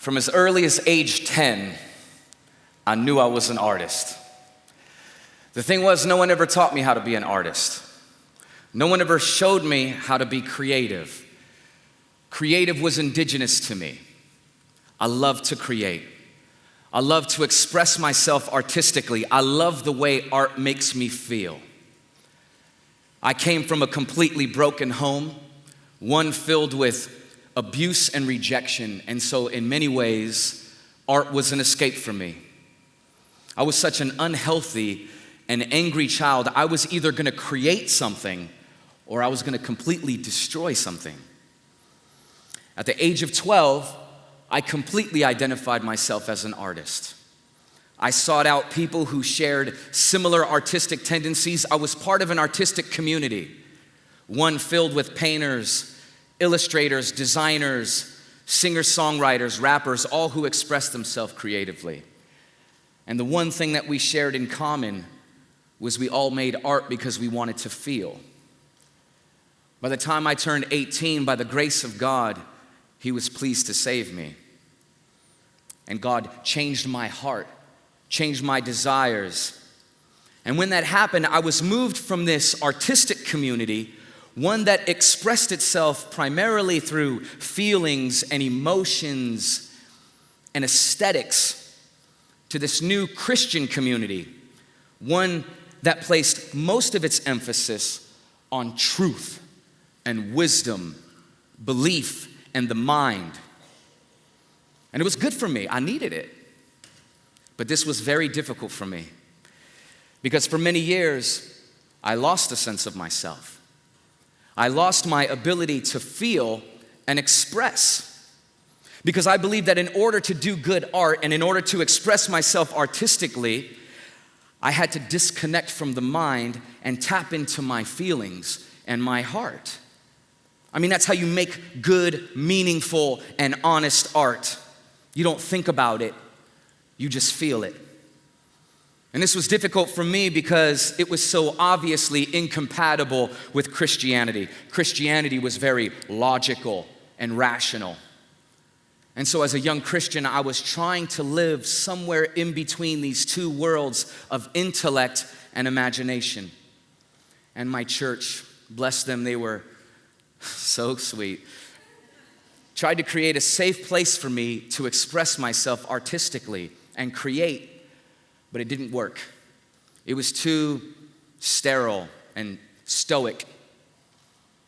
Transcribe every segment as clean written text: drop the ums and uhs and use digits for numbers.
From as early as age 10, I knew I was an artist. The thing was, no one ever taught me how to be an artist. No one ever showed me how to be creative. Creative was indigenous to me. I love to create. I love to express myself artistically. I love the way art makes me feel. I came from a completely broken home, one filled with abuse and rejection, and so in many ways, art was an escape for me. I was such an unhealthy and angry child. I was either gonna create something or I was gonna completely destroy something. At the age of 12, I completely identified myself as an artist. I sought out people who shared similar artistic tendencies. I was part of an artistic community, one filled with painters, illustrators, designers, singer-songwriters, rappers, all who expressed themselves creatively. And the one thing that we shared in common was we all made art because we wanted to feel. By the time I turned 18, by the grace of God, He was pleased to save me. And God changed my heart, changed my desires. And when that happened, I was moved from this artistic community, one that expressed itself primarily through feelings and emotions and aesthetics, to this new Christian community, one that placed most of its emphasis on truth and wisdom, belief, and the mind. And it was good for me. I needed it. But this was very difficult for me because for many years, I lost a sense of myself. I lost my ability to feel and express because I believed that in order to do good art and in order to express myself artistically, I had to disconnect from the mind and tap into my feelings and my heart. I mean, that's how you make good, meaningful, and honest art. You don't think about it, you just feel it. And this was difficult for me because it was so obviously incompatible with Christianity. Christianity was very logical and rational. And so as a young Christian, I was trying to live somewhere in between these two worlds of intellect and imagination. And my church, bless them, they were so sweet, tried to create a safe place for me to express myself artistically and create, but it didn't work. It was too sterile and stoic.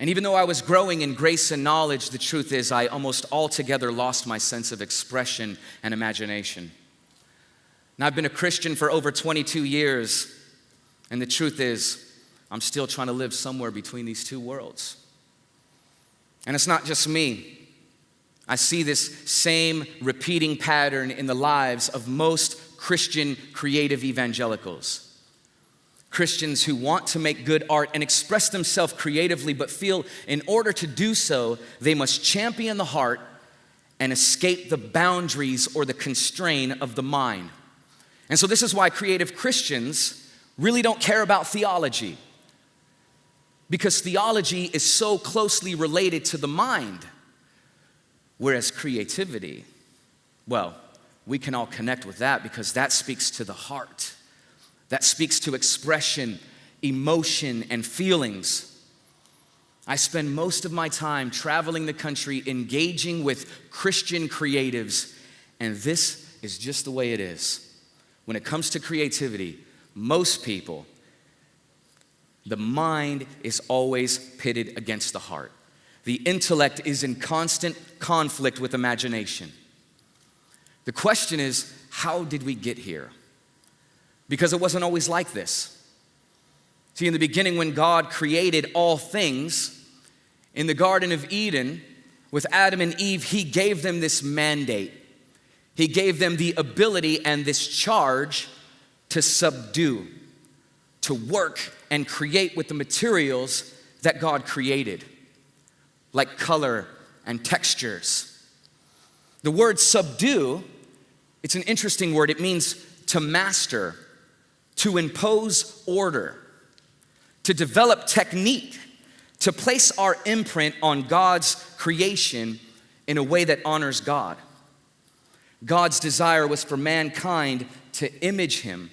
And even though I was growing in grace and knowledge, the truth is I almost altogether lost my sense of expression and imagination. Now I've been a Christian for over 22 years, and the truth is I'm still trying to live somewhere between these two worlds. And it's not just me. I see this same repeating pattern in the lives of most Christian creative evangelicals. Christians who want to make good art and express themselves creatively, but feel in order to do so, they must champion the heart and escape the boundaries or the constraint of the mind. And so this is why creative Christians really don't care about theology, because theology is so closely related to the mind. Whereas creativity, well, we can all connect with that because that speaks to the heart. That speaks to expression, emotion, and feelings. I spend most of my time traveling the country, engaging with Christian creatives, and this is just the way it is. When it comes to creativity, most people, the mind is always pitted against the heart. The intellect is in constant conflict with imagination. The question is, how did we get here? Because it wasn't always like this. See, in the beginning, when God created all things, in the Garden of Eden, with Adam and Eve, He gave them this mandate. He gave them the ability and this charge to subdue, to work and create with the materials that God created, like color and textures. The word subdue, it's an interesting word. It means to master, to impose order, to develop technique, to place our imprint on God's creation in a way that honors God. God's desire was for mankind to image him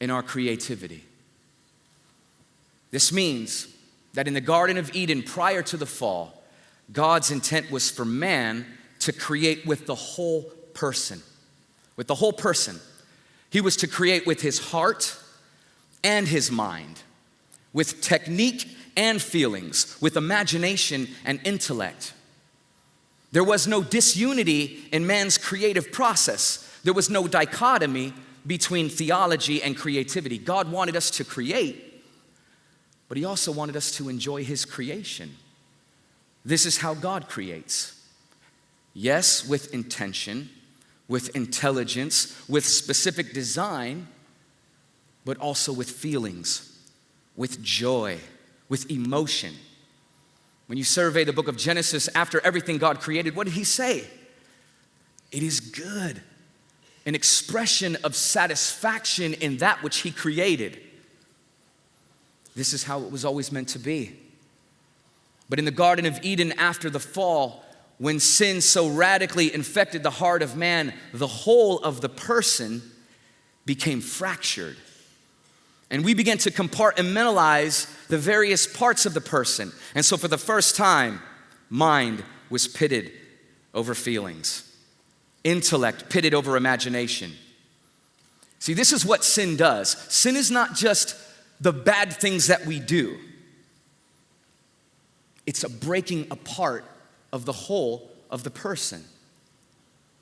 in our creativity. This means that in the Garden of Eden, prior to the fall, God's intent was for man to create with the whole person. With the whole person. He was to create with his heart and his mind, with technique and feelings, with imagination and intellect. There was no disunity in man's creative process. There was no dichotomy between theology and creativity. God wanted us to create, but he also wanted us to enjoy his creation. This is how God creates. Yes, with intention, with intelligence, with specific design, but also with feelings, with joy, with emotion. When you survey the book of Genesis, after everything God created, what did he say? It is good. An expression of satisfaction in that which he created. This is how it was always meant to be. But in the Garden of Eden after the fall, when sin so radically infected the heart of man, the whole of the person became fractured. And we began to compartmentalize the various parts of the person. And so for the first time, mind was pitted over feelings. Intellect pitted over imagination. See, this is what sin does. Sin is not just the bad things that we do. It's a breaking apart of the whole of the person.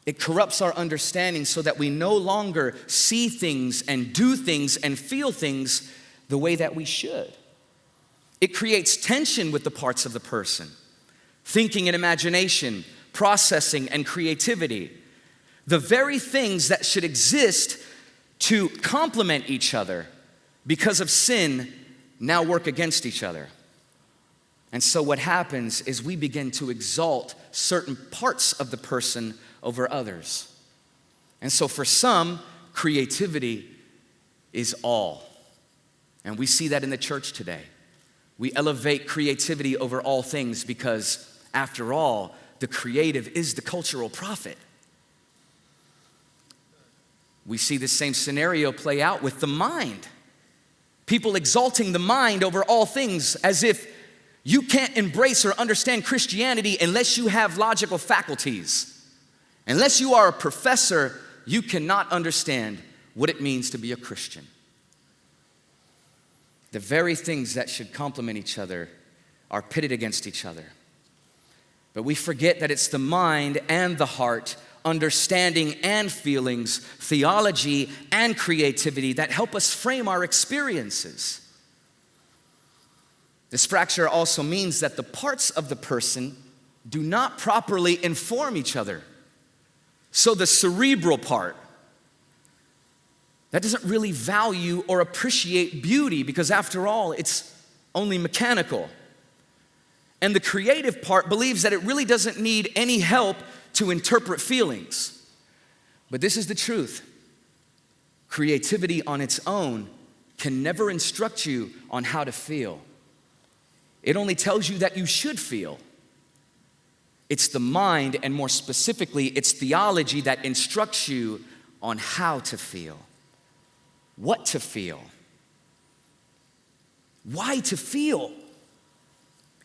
It corrupts our understanding so that we no longer see things and do things and feel things the way that we should. It creates tension with the parts of the person, thinking and imagination, processing and creativity. The very things that should exist to complement each other because of sin now work against each other. And so what happens is we begin to exalt certain parts of the person over others. And so for some, creativity is all. And we see that in the church today. We elevate creativity over all things because, after all, the creative is the cultural prophet. We see the same scenario play out with the mind. People exalting the mind over all things as if you can't embrace or understand Christianity unless you have logical faculties. Unless you are a professor, you cannot understand what it means to be a Christian. The very things that should complement each other are pitted against each other. But we forget that it's the mind and the heart, understanding and feelings, theology and creativity that help us frame our experiences. This fracture also means that the parts of the person do not properly inform each other. So the cerebral part, that doesn't really value or appreciate beauty because after all, it's only mechanical. And the creative part believes that it really doesn't need any help to interpret feelings. But this is the truth. Creativity on its own can never instruct you on how to feel. It only tells you that you should feel. It's the mind, and more specifically, it's theology that instructs you on how to feel, what to feel, why to feel,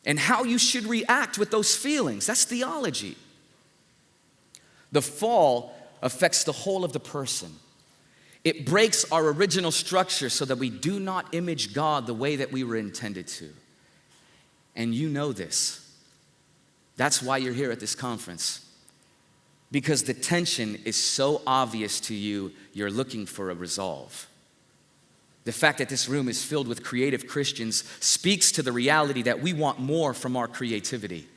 and how you should react with those feelings. That's theology. The fall affects the whole of the person. It breaks our original structure so that we do not image God the way that we were intended to. And you know this. That's why you're here at this conference. Because the tension is so obvious to you, you're looking for a resolve. The fact that this room is filled with creative Christians speaks to the reality that we want more from our creativity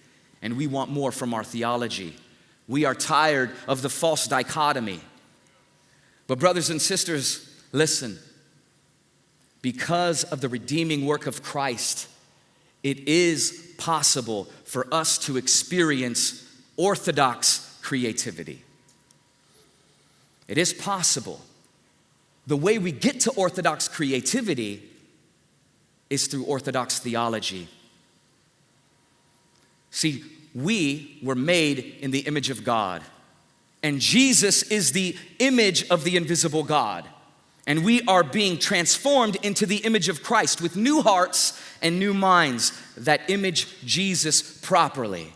and we want more from our theology. We are tired of the false dichotomy. But brothers and sisters, listen. Because of the redeeming work of Christ, it is possible for us to experience orthodox creativity. It is possible. The way we get to orthodox creativity is through orthodox theology. See, we were made in the image of God, And Jesus is the image of the invisible God. And we are being transformed into the image of Christ with new hearts and new minds that image Jesus properly.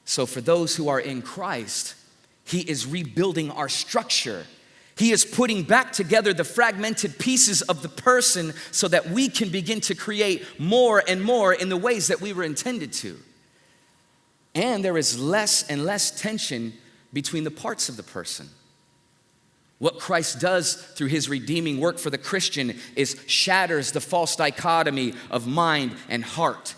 So for those who are in Christ, he is rebuilding our structure. He is putting back together the fragmented pieces of the person so that we can begin to create more and more in the ways that we were intended to. And there is less and less tension between the parts of the person. What Christ does through his redeeming work for the Christian is shatters the false dichotomy of mind and heart.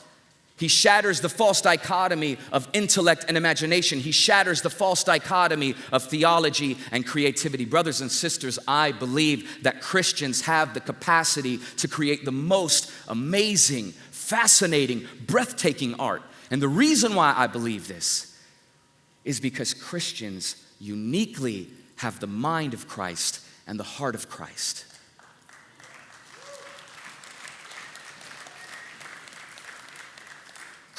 He shatters the false dichotomy of intellect and imagination. He shatters the false dichotomy of theology and creativity. Brothers and sisters, I believe that Christians have the capacity to create the most amazing, fascinating, breathtaking art. And the reason why I believe this is because Christians uniquely have the mind of Christ and the heart of Christ.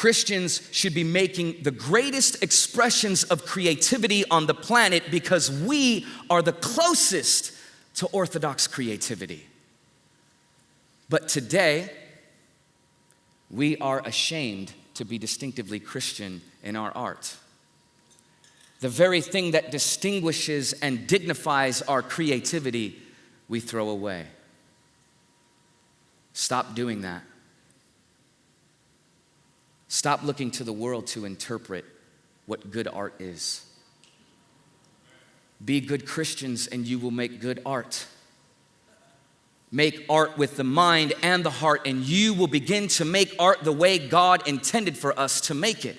Christians should be making the greatest expressions of creativity on the planet because we are the closest to Orthodox creativity. But today, we are ashamed to be distinctively Christian in our art. The very thing that distinguishes and dignifies our creativity, we throw away. Stop doing that. Stop looking to the world to interpret what good art is. Be good Christians and you will make good art. Make art with the mind and the heart, and you will begin to make art the way God intended for us to make it.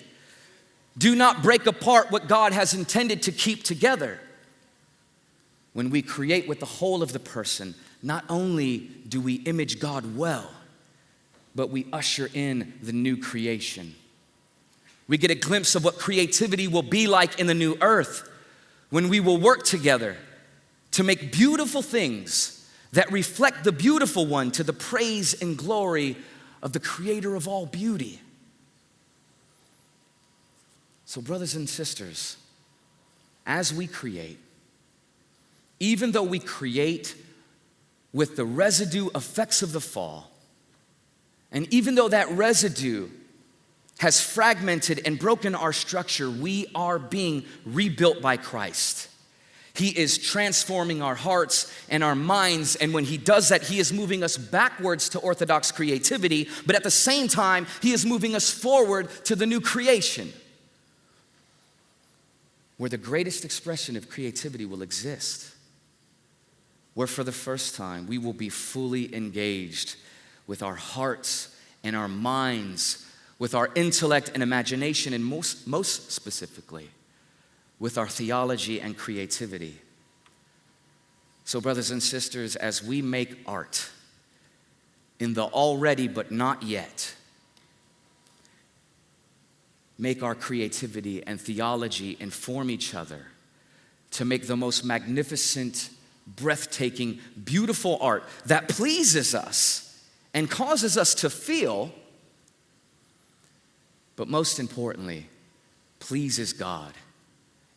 Do not break apart what God has intended to keep together. When we create with the whole of the person, not only do we image God well, but we usher in the new creation. We get a glimpse of what creativity will be like in the new earth when we will work together to make beautiful things that reflect the beautiful one to the praise and glory of the creator of all beauty. So, brothers and sisters, as we create, even though we create with the residue effects of the fall, and even though that residue has fragmented and broken our structure, we are being rebuilt by Christ. He is transforming our hearts and our minds, and when he does that, he is moving us backwards to Orthodox creativity, but at the same time, he is moving us forward to the new creation, where the greatest expression of creativity will exist, where for the first time, we will be fully engaged with our hearts and our minds, with our intellect and imagination, and most specifically, with our theology and creativity. So, brothers and sisters, as we make art in the already but not yet, make our creativity and theology inform each other to make the most magnificent, breathtaking, beautiful art that pleases us and causes us to feel, but most importantly, pleases God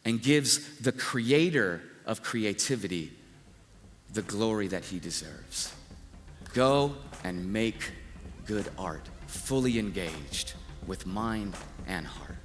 and gives the creator of creativity the glory that he deserves. Go and make good art, fully engaged with mind and heart.